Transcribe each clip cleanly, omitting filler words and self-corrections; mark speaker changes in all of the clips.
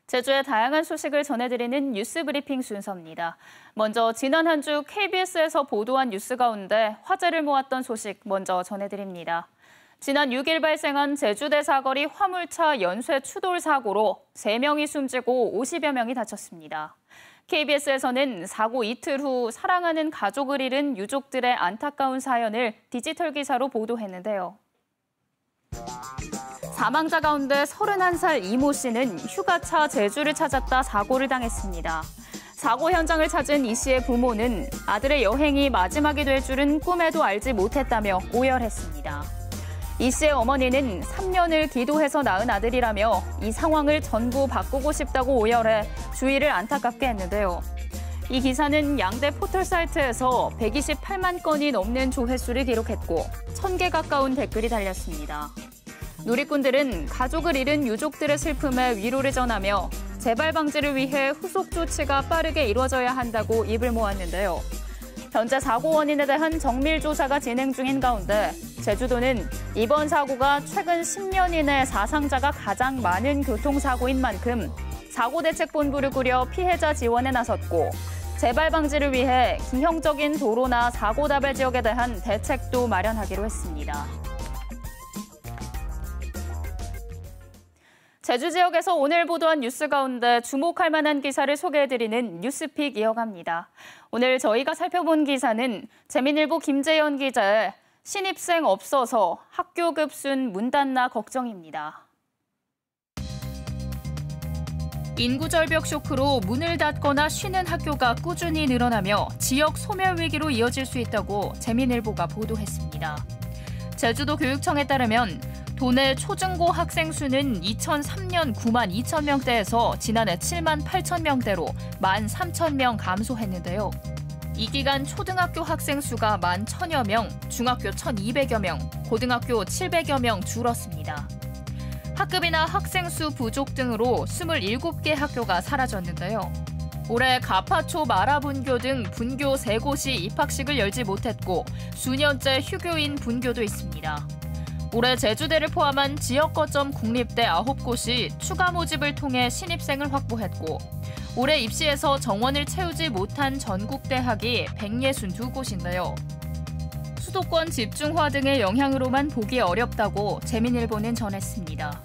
Speaker 1: 제주의 다양한 소식을 전해드리는 뉴스 브리핑 순서입니다. 먼저 지난 한 주 KBS에서 보도한 뉴스 가운데 화제를 모았던 소식 먼저 전해드립니다. 지난 6일 발생한 제주대 사거리 화물차 연쇄 추돌 사고로 3명이 숨지고 50여 명이 다쳤습니다. KBS에서는 사고 이틀 후 사랑하는 가족을 잃은 유족들의 안타까운 사연을 디지털 기사로 보도했는데요. 사망자 가운데 31살 이모 씨는 휴가차 제주를 찾았다 사고를 당했습니다. 사고 현장을 찾은 이 씨의 부모는 아들의 여행이 마지막이 될 줄은 꿈에도 알지 못했다며 오열했습니다. 이 씨의 어머니는 3년을 기도해서 낳은 아들이라며 이 상황을 전부 바꾸고 싶다고 오열해 주의를 안타깝게 했는데요. 이 기사는 양대 포털 사이트에서 128만 건이 넘는 조회수를 기록했고 1000개 가까운 댓글이 달렸습니다. 누리꾼들은 가족을 잃은 유족들의 슬픔에 위로를 전하며 재발 방지를 위해 후속 조치가 빠르게 이루어져야 한다고 입을 모았는데요. 현재 사고 원인에 대한 정밀 조사가 진행 중인 가운데 제주도는 이번 사고가 최근 10년 이내 사상자가 가장 많은 교통사고인 만큼 사고대책본부를 꾸려 피해자 지원에 나섰고 재발 방지를 위해 기형적인 도로나 사고 다발 지역에 대한 대책도 마련하기로 했습니다. 제주 지역에서 오늘 보도한 뉴스 가운데 주목할 만한 기사를 소개해드리는 뉴스픽 이어갑니다. 오늘 저희가 살펴본 기사는 재민일보 김재현 기자의 신입생 없어서 학교 급순 문 닫나 걱정입니다. 인구 절벽 쇼크로 문을 닫거나 쉬는 학교가 꾸준히 늘어나며 지역 소멸 위기로 이어질 수 있다고 재민일보가 보도했습니다. 제주도 교육청에 따르면 도내 초중고 학생 수는 2003년 9만 2천 명대에서 지난해 7만 8천 명대로 1만 3천 명 감소했는데요. 이 기간 초등학교 학생 수가 1만 1,000여 명, 중학교 1,200여 명, 고등학교 700여 명 줄었습니다. 학급이나 학생 수 부족 등으로 27개 학교가 사라졌는데요. 올해 가파초 마라분교 등 분교 3곳이 입학식을 열지 못했고 수년째 휴교인 분교도 있습니다. 올해 제주대를 포함한 지역 거점 국립대 9곳이 추가 모집을 통해 신입생을 확보했고 올해 입시에서 정원을 채우지 못한 전국대학이 162곳인데요. 수도권 집중화 등의 영향으로만 보기 어렵다고 재민일보는 전했습니다.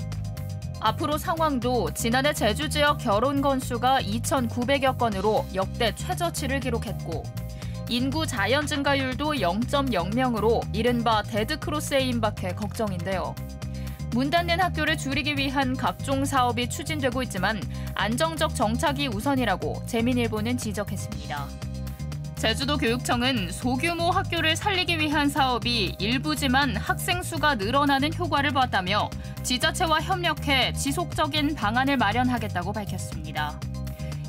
Speaker 1: 앞으로 상황도 지난해 제주 지역 결혼 건수가 2,900여 건으로 역대 최저치를 기록했고 인구 자연 증가율도 0.0명으로 이른바 데드크로스에 임박해 걱정인데요. 문 닫는 학교를 줄이기 위한 각종 사업이 추진되고 있지만 안정적 정착이 우선이라고 재민일보는 지적했습니다. 제주도 교육청은 소규모 학교를 살리기 위한 사업이 일부지만 학생 수가 늘어나는 효과를 봤다며 지자체와 협력해 지속적인 방안을 마련하겠다고 밝혔습니다.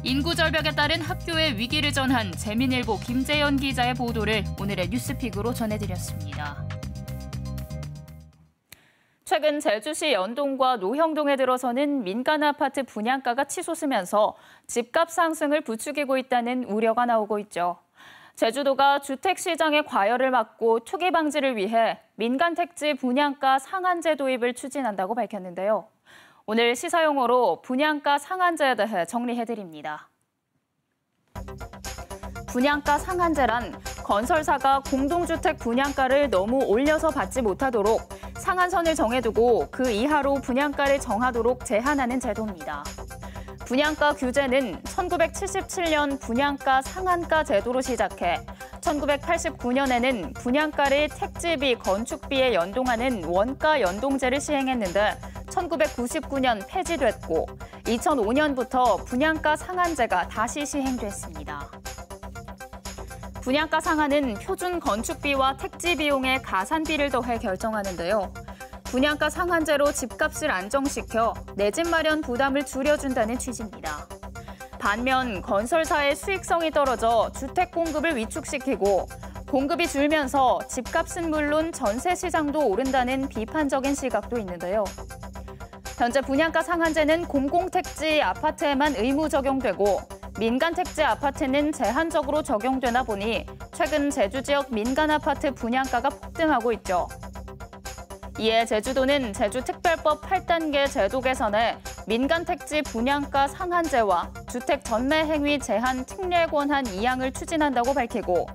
Speaker 1: 인구 절벽에 따른 학교의 위기를 전한 재민일보 김재현 기자의 보도를 오늘의 뉴스픽으로 전해드렸습니다. 최근 제주시 연동과 노형동에 들어서는 민간 아파트 분양가가 치솟으면서 집값 상승을 부추기고 있다는 우려가 나오고 있죠. 제주도가 주택시장의 과열을 막고 투기 방지를 위해 민간 택지 분양가 상한제 도입을 추진한다고 밝혔는데요. 오늘 시사용어로 분양가 상한제에 대해 정리해드립니다. 분양가 상한제란 건설사가 공동주택 분양가를 너무 올려서 받지 못하도록 상한선을 정해두고 그 이하로 분양가를 정하도록 제한하는 제도입니다. 분양가 규제는 1977년 분양가 상한가 제도로 시작해 1989년에는 분양가를 택지비, 건축비에 연동하는 원가 연동제를 시행했는데 1999년 폐지됐고 2005년부터 분양가 상한제가 다시 시행됐습니다. 분양가 상한은 표준 건축비와 택지 비용에 가산비를 더해 결정하는데요. 분양가 상한제로 집값을 안정시켜 내 집 마련 부담을 줄여준다는 취지입니다. 반면 건설사의 수익성이 떨어져 주택 공급을 위축시키고 공급이 줄면서 집값은 물론 전세 시장도 오른다는 비판적인 시각도 있는데요. 현재 분양가 상한제는 공공택지 아파트에만 의무 적용되고 민간 택지 아파트는 제한적으로 적용되나 보니 최근 제주 지역 민간 아파트 분양가가 폭등하고 있죠. 이에 제주도는 제주특별법 8단계 제도 개선에 민간택지 분양가 상한제와 주택 전매 행위 제한 특례 권한 이양을 추진한다고 밝히고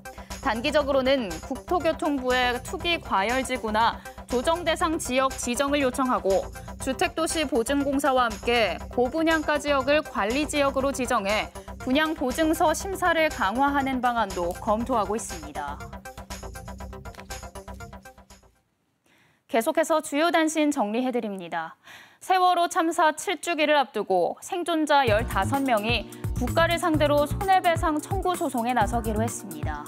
Speaker 1: 단기적으로는 국토교통부에 투기 과열지구나 조정 대상 지역 지정을 요청하고 주택도시보증공사와 함께 고분양가 지역을 관리지역으로 지정해 분양보증서 심사를 강화하는 방안도 검토하고 있습니다. 계속해서 주요 단신 정리해드립니다. 세월호 참사 7주기를 앞두고 생존자 15명이 국가를 상대로 손해배상 청구 소송에 나서기로 했습니다.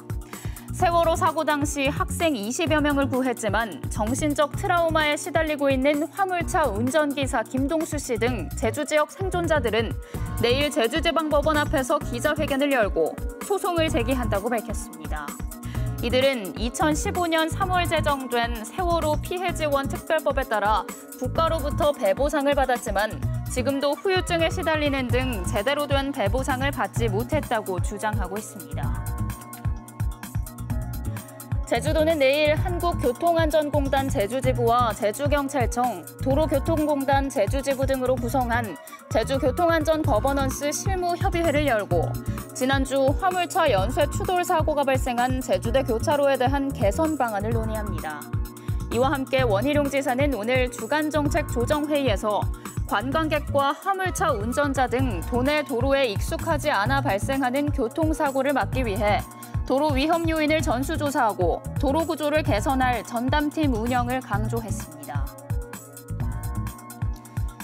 Speaker 1: 세월호 사고 당시 학생 20여 명을 구했지만 정신적 트라우마에 시달리고 있는 화물차 운전기사 김동수 씨 등 제주 지역 생존자들은 내일 제주지방법원 앞에서 기자회견을 열고 소송을 제기한다고 밝혔습니다. 이들은 2015년 3월 제정된 세월호 피해 지원 특별법에 따라 국가로부터 배보상을 받았지만 지금도 후유증에 시달리는 등 제대로 된 배보상을 받지 못했다고 주장하고 있습니다. 제주도는 내일 한국교통안전공단 제주지부와 제주경찰청, 도로교통공단 제주지부 등으로 구성한 제주교통안전 거버넌스 실무협의회를 열고 지난주 화물차 연쇄 추돌 사고가 발생한 제주대 교차로에 대한 개선 방안을 논의합니다. 이와 함께 원희룡 지사는 오늘 주간정책조정회의에서 관광객과 화물차 운전자 등 도내 도로에 익숙하지 않아 발생하는 교통사고를 막기 위해 도로 위험 요인을 전수조사하고 도로 구조를 개선할 전담팀 운영을 강조했습니다.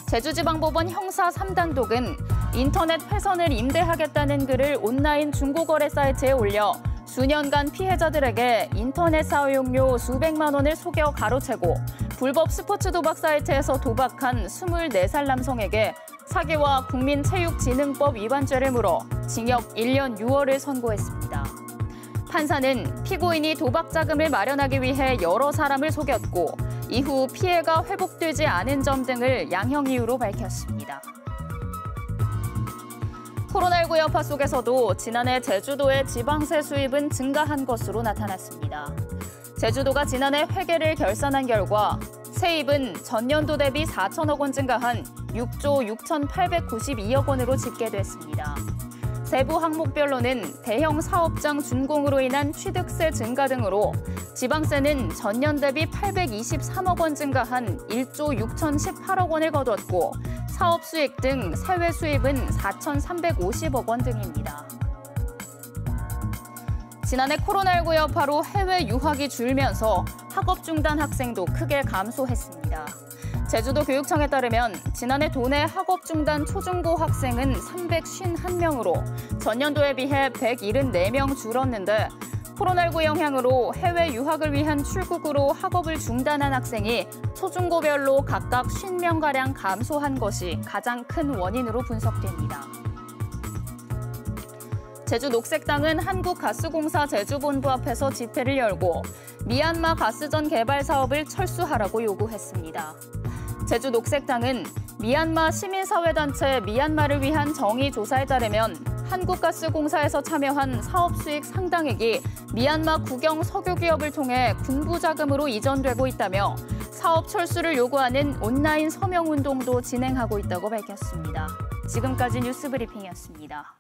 Speaker 1: 제주지방법원 형사 3단독은 인터넷 회선을 임대하겠다는 글을 온라인 중고거래 사이트에 올려 수년간 피해자들에게 인터넷 사용료 수백만 원을 속여 가로채고 불법 스포츠 도박 사이트에서 도박한 24살 남성에게 사기와 국민체육진흥법 위반죄를 물어 징역 1년 6월을 선고했습니다. 판사는 피고인이 도박 자금을 마련하기 위해 여러 사람을 속였고 이후 피해가 회복되지 않은 점 등을 양형 이유로 밝혔습니다. 코로나19 여파 속에서도 지난해 제주도의 지방세 수입은 증가한 것으로 나타났습니다. 제주도가 지난해 회계를 결산한 결과 세입은 전년도 대비 4천억 원 증가한 6조 6,892억 원으로 집계됐습니다. 세부 항목별로는 대형 사업장 준공으로 인한 취득세 증가 등으로 지방세는 전년 대비 823억 원 증가한 1조 6,018억 원을 거뒀고 사업 수익 등 세외 수입은 4,350억 원 등입니다. 지난해 코로나19 여파로 해외 유학이 줄면서 학업 중단 학생도 크게 감소했습니다. 제주도 교육청에 따르면 지난해 도내 학업 중단 초중고 학생은 351명으로 전년도에 비해 174명 줄었는데 코로나19 영향으로 해외 유학을 위한 출국으로 학업을 중단한 학생이 초중고별로 각각 50명가량 감소한 것이 가장 큰 원인으로 분석됩니다. 제주녹색당은 한국가스공사 제주본부 앞에서 집회를 열고 미얀마 가스전 개발 사업을 철수하라고 요구했습니다. 제주녹색당은 미얀마 시민사회단체 미얀마를 위한 정의조사에 따르면 한국가스공사에서 참여한 사업 수익 상당액이 미얀마 국영 석유기업을 통해 군부자금으로 이전되고 있다며 사업 철수를 요구하는 온라인 서명운동도 진행하고 있다고 밝혔습니다. 지금까지 뉴스브리핑이었습니다.